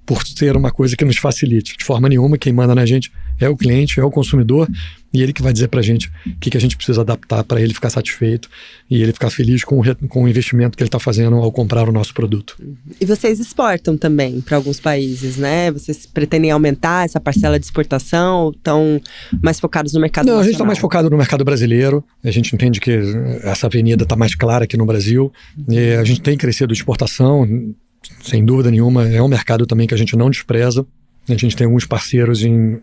por ser uma coisa que nos facilite. De forma nenhuma, quem manda na gente é o cliente, é o consumidor, e ele que vai dizer pra gente o que a gente precisa adaptar para ele ficar satisfeito e ele ficar feliz com o investimento que ele está fazendo ao comprar o nosso produto. E vocês exportam também para alguns países, né? Vocês pretendem aumentar essa parcela de exportação ou estão mais focados no mercado nacional? Não, a gente está mais focado no mercado brasileiro. A gente entende que essa avenida está mais clara aqui no Brasil. E a gente tem crescido de exportação, sem dúvida nenhuma. É um mercado também que a gente não despreza. A gente tem alguns parceiros em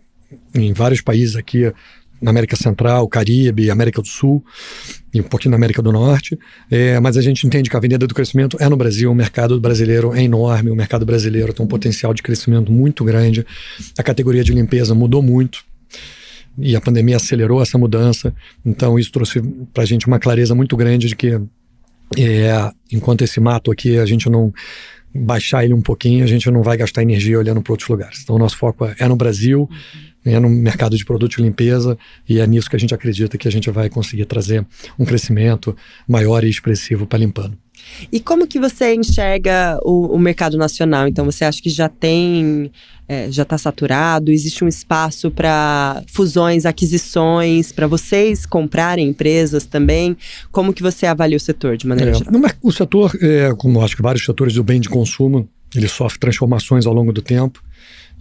vários países aqui, na América Central, Caribe, América do Sul e um pouquinho na América do Norte, mas a gente entende que a avenida do crescimento é no Brasil, o mercado brasileiro é enorme, o mercado brasileiro tem um potencial de crescimento muito grande, a categoria de limpeza mudou muito, e a pandemia acelerou essa mudança, então isso trouxe para a gente uma clareza muito grande de que enquanto esse mato aqui a gente não baixar ele um pouquinho, a gente não vai gastar energia olhando para outros lugares. Então o nosso foco é no Brasil, é no mercado de produtos de limpeza, e é nisso que a gente acredita que a gente vai conseguir trazer um crescimento maior e expressivo para Limpano. E como que você enxerga o mercado nacional? Então você acha que já está saturado? Existe um espaço para fusões, aquisições, para vocês comprarem empresas também? Como que você avalia o setor de maneira geral? O setor, como acho que vários setores do bem de consumo, ele sofre transformações ao longo do tempo,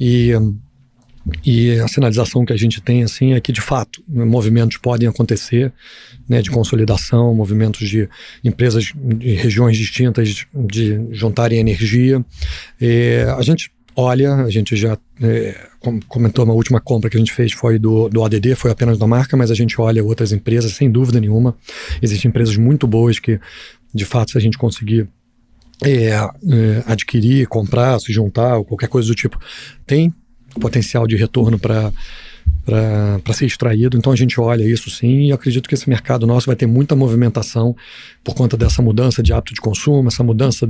e a sinalização que a gente tem assim é que de fato movimentos podem acontecer, né, de consolidação, movimentos de empresas de regiões distintas de juntarem energia. A gente olha, a gente já comentou, uma última compra que a gente fez foi do ADD, foi apenas da marca, mas a gente olha outras empresas sem dúvida nenhuma. Existem empresas muito boas que de fato, se a gente conseguir adquirir, comprar, se juntar ou qualquer coisa do tipo, tem potencial de retorno para ser extraído. Então a gente olha isso sim, e acredito que esse mercado nosso vai ter muita movimentação por conta dessa mudança de hábito de consumo, essa mudança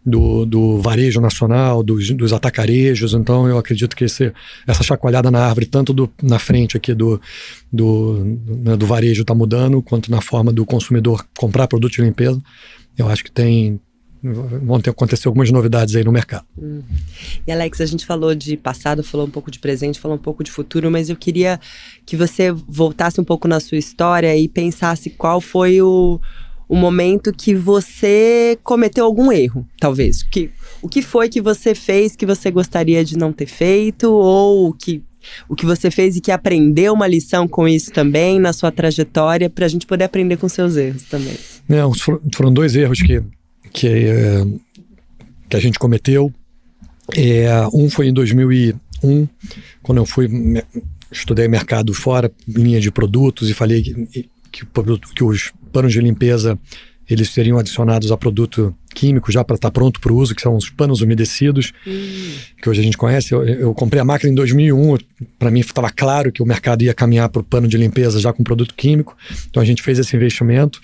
do varejo nacional, dos atacarejos. Então eu acredito que essa chacoalhada na árvore, tanto na frente aqui do varejo está mudando, quanto na forma do consumidor comprar produto de limpeza, eu acho que vão acontecer algumas novidades aí no mercado. E Alex, a gente falou de passado, falou um pouco de presente, falou um pouco de futuro, mas eu queria que você voltasse um pouco na sua história e pensasse qual foi o momento que você cometeu algum erro, talvez. O que foi que você fez que você gostaria de não ter feito, ou o que você fez e que aprendeu uma lição com isso também na sua trajetória, para a gente poder aprender com seus erros também. Foram 2 erros que a gente cometeu. Um foi em 2001, quando eu estudei mercado fora, linha de produtos, e falei que os panos de limpeza eles seriam adicionados a produto químico já para estar pronto para o uso, que são os panos umedecidos, que hoje a gente conhece. Eu comprei a máquina em 2001, para mim estava claro que o mercado ia caminhar para o pano de limpeza já com produto químico, então a gente fez esse investimento,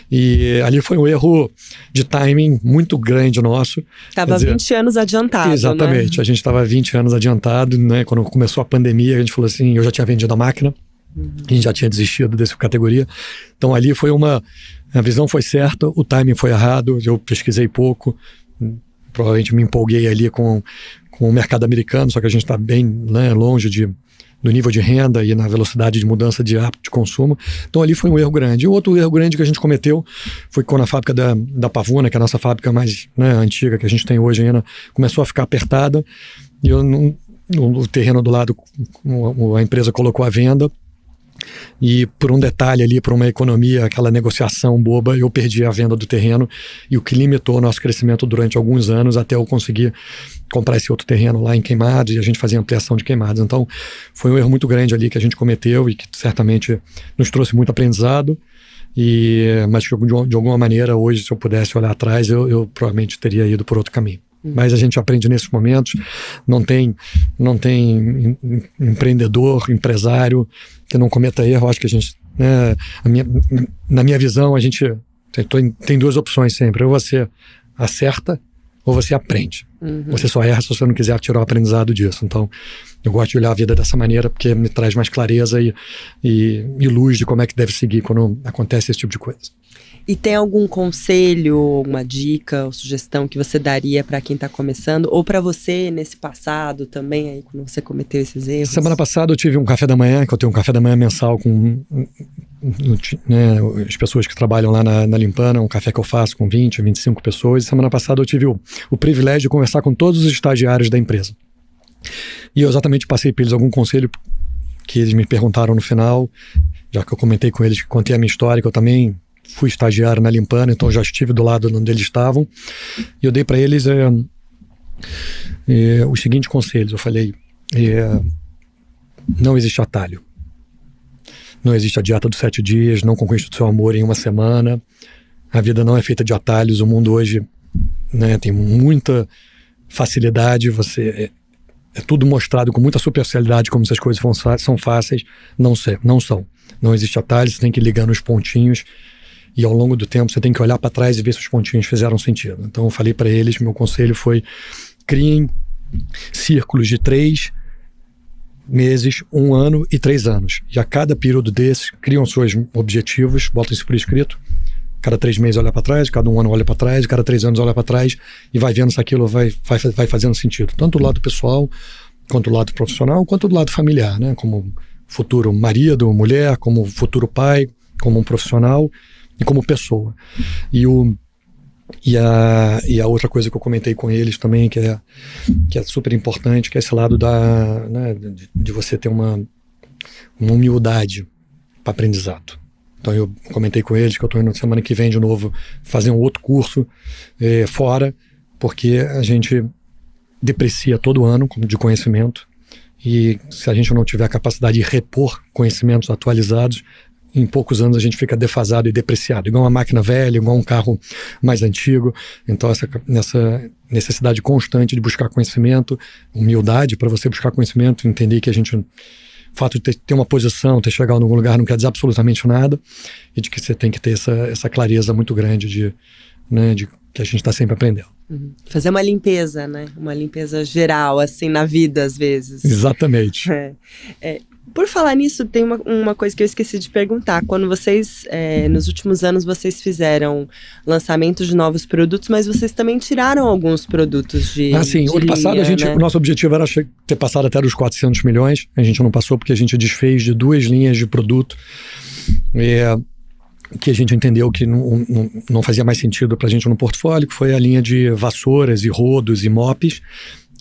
e ali foi um erro de timing muito grande nosso. Estava 20 anos adiantado, exatamente, né? A gente estava 20 anos adiantado, né? Quando começou a pandemia, a gente falou assim, eu já tinha vendido a máquina, a gente já tinha desistido dessa categoria, então ali foi a visão foi certa, o timing foi errado, eu pesquisei pouco, provavelmente me empolguei ali com o mercado americano, só que a gente está bem, né, longe do nível de renda e na velocidade de mudança de hábito de consumo. Então ali foi um erro grande. E o outro erro grande que a gente cometeu foi quando a fábrica da Pavuna, que é a nossa fábrica mais, né, antiga que a gente tem hoje ainda, começou a ficar apertada, e o terreno do lado, a empresa colocou à venda, e por um detalhe ali, por uma economia, aquela negociação boba, eu perdi a venda do terreno, e o que limitou o nosso crescimento durante alguns anos até eu conseguir comprar esse outro terreno lá em Queimados, e a gente fazia ampliação de Queimados. Então foi um erro muito grande ali que a gente cometeu e que certamente nos trouxe muito aprendizado, mas de alguma maneira hoje, se eu pudesse olhar atrás, eu provavelmente teria ido por outro caminho. Mas a gente aprende nesses momentos. Não tem empreendedor, empresário que não cometa erro. Acho que a gente, né, na minha visão, a gente tem 2 opções sempre: ou você acerta ou você aprende. Você só erra se você não quiser tirar o aprendizado disso. Então eu gosto de olhar a vida dessa maneira, porque me traz mais clareza e luz de como é que deve seguir quando acontece esse tipo de coisa. E tem algum conselho, uma dica ou sugestão que você daria para quem está começando, ou para você nesse passado também, aí, quando você cometeu esses erros? Semana passada eu tive um café da manhã, que eu tenho um café da manhã mensal com, né, as pessoas que trabalham lá na Limpana, um café que eu faço com 20, 25 pessoas. E semana passada eu tive o privilégio de conversar com todos os estagiários da empresa. E eu exatamente passei para eles algum conselho que eles me perguntaram no final, já que eu comentei com eles, que contei a minha história, que eu também fui estagiário na Limpana, então já estive do lado onde eles estavam, e eu dei para eles os seguintes conselhos. Eu falei, não existe atalho. Não existe a dieta dos 7 dias, não conquista o seu amor em uma semana. A vida não é feita de atalhos. O mundo hoje, né, tem muita facilidade. É tudo mostrado com muita superficialidade, como se as coisas são fáceis. Não são. Não existe atalhos, você tem que ligar nos pontinhos. E ao longo do tempo você tem que olhar para trás e ver se os pontinhos fizeram sentido. Então eu falei para eles, meu conselho foi: criem círculos de 3 meses, 1 ano e 3 anos. E a cada período desses, criam seus objetivos, botam isso por escrito. Cada 3 meses olha para trás, cada 1 ano olha para trás, cada 3 anos olha para trás e vai vendo se aquilo vai fazendo sentido. Tanto do lado pessoal, quanto do lado profissional, quanto do lado familiar, né? Como futuro marido, mulher, como futuro pai, como um profissional e como pessoa. E a outra coisa que eu comentei com eles também, que é super importante, que é esse lado né, de você ter uma humildade para aprendizado. Então eu comentei com eles que eu estou indo semana que vem de novo fazer um outro curso fora, porque a gente deprecia todo ano de conhecimento, e se a gente não tiver a capacidade de repor conhecimentos atualizados, em poucos anos a gente fica defasado e depreciado, igual uma máquina velha, igual um carro mais antigo. Então essa necessidade constante de buscar conhecimento, humildade para você buscar conhecimento, entender que o fato de ter uma posição, ter chegado em algum lugar não quer dizer absolutamente nada, e de que você tem que ter essa clareza muito grande de que a gente está sempre aprendendo. Fazer uma limpeza, né? Uma limpeza geral, assim, na vida, às vezes. Exatamente. Por falar nisso, tem uma coisa que eu esqueci de perguntar. Quando vocês, nos últimos anos, vocês fizeram lançamentos de novos produtos, mas vocês também tiraram alguns produtos de sim. Ano passado, né? O nosso objetivo era ter passado até dos 400 milhões. A gente não passou porque a gente desfez de 2 linhas de produto que a gente entendeu que não fazia mais sentido para a gente no portfólio, que foi a linha de vassouras e rodos e mops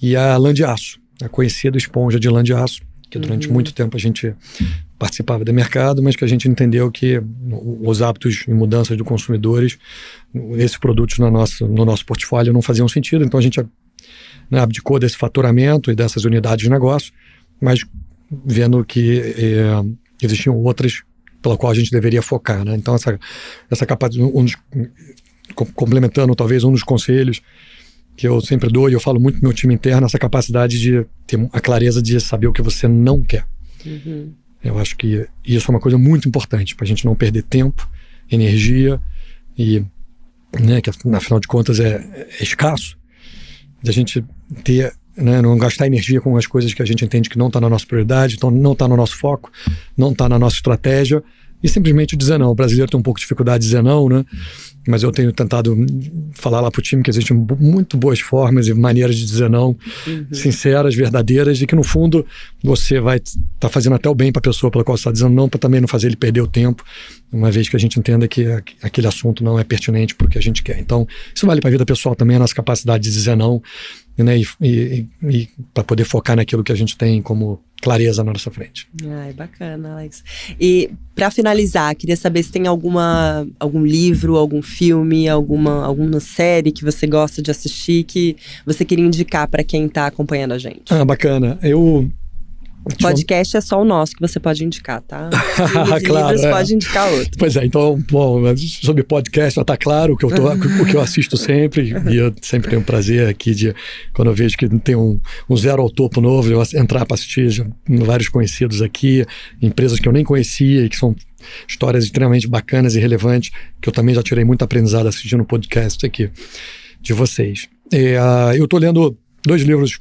e a lã de aço, a conhecida esponja de lã de aço, que durante muito tempo a gente participava do mercado, mas que a gente entendeu que os hábitos e mudanças dos consumidores, esses produtos no nosso portfólio não faziam sentido, então a gente abdicou desse faturamento e dessas unidades de negócio, mas vendo que existiam outras pela qual a gente deveria focar, né? Então essa capacidade, complementando talvez um dos conselhos que eu sempre dou, e eu falo muito pro meu time interno, essa capacidade de ter a clareza de saber o que você não quer. Eu acho que isso é uma coisa muito importante para a gente não perder tempo, energia e, né, que afinal de contas é escasso, da gente ter, né, não gastar energia com as coisas que a gente entende que não está na nossa prioridade, então não está no nosso foco, não está na nossa estratégia, e simplesmente dizer não. O brasileiro tem um pouco de dificuldade de dizer não, né? Mas eu tenho tentado falar lá pro time que existem muito boas formas e maneiras de dizer não, sinceras, verdadeiras, e que no fundo você vai estar fazendo até o bem para a pessoa pela qual você está dizendo não, para também não fazer ele perder o tempo, uma vez que a gente entenda que aquele assunto não é pertinente para o que a gente quer. Então isso vale para a vida pessoal também, a nossa capacidade de dizer não, né? E para poder focar naquilo que a gente tem como clareza na nossa frente. Ai, bacana, Alex. E para finalizar, queria saber se tem algum livro, algum filme, alguma série que você gosta de assistir, que você queria indicar para quem está acompanhando a gente. Bacana. Podcast é só o nosso que você pode indicar, tá? Claro, livros pode indicar outro. Pois é, então, bom, sobre podcast já tá claro o que eu assisto sempre, e eu sempre tenho prazer aqui quando eu vejo que tem um zero ao topo novo, eu entrar para assistir vários conhecidos aqui, empresas que eu nem conhecia e que são histórias extremamente bacanas e relevantes, que eu também já tirei muito aprendizado assistindo o podcast aqui de vocês. Eu tô lendo 2 livros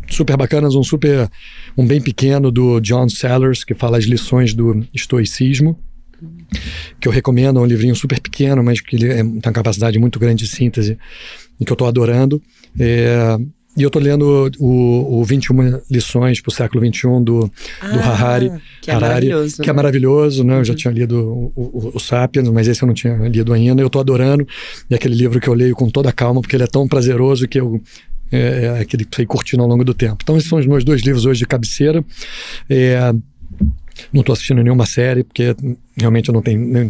super bacanas, um bem pequeno do John Sellers, que fala as lições do estoicismo, que eu recomendo. É um livrinho super pequeno, mas que ele tem uma capacidade muito grande de síntese e que eu estou adorando. E eu estou lendo o 21 lições para o século XXI do Harari, que é maravilhoso, que é maravilhoso, né? Eu já tinha lido o Sapiens, mas esse eu não tinha lido ainda. Eu estou adorando, e é aquele livro que eu leio com toda a calma, porque ele é tão prazeroso que eu aquele que você curtindo ao longo do tempo. Então esses são os meus 2 livros hoje de cabeceira. Não estou assistindo nenhuma série, porque realmente eu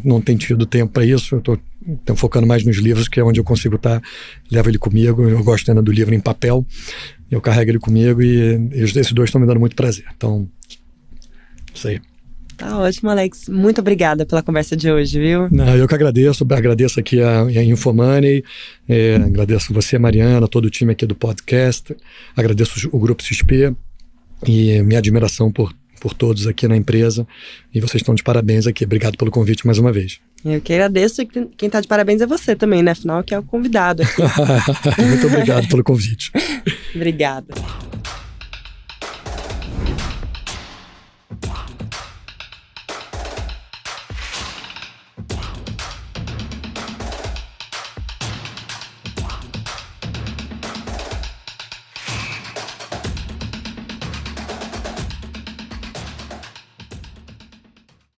não tenho tido tempo para isso. Eu estou focando mais nos livros, que é onde eu consigo levo ele comigo. Eu gosto ainda do livro em papel, eu carrego ele comigo, e esses 2 estão me dando muito prazer. Então, isso aí. Tá ótimo, Alex. Muito obrigada pela conversa de hoje, viu? Não, eu que agradeço aqui a Infomoney, agradeço você, Mariana, todo o time aqui do podcast, agradeço o Grupo XP e minha admiração por todos aqui na empresa, e vocês estão de parabéns aqui. Obrigado pelo convite mais uma vez. Eu que agradeço, e quem tá de parabéns é você também, né? Afinal, que é o convidado aqui. Muito obrigado pelo convite. Obrigada.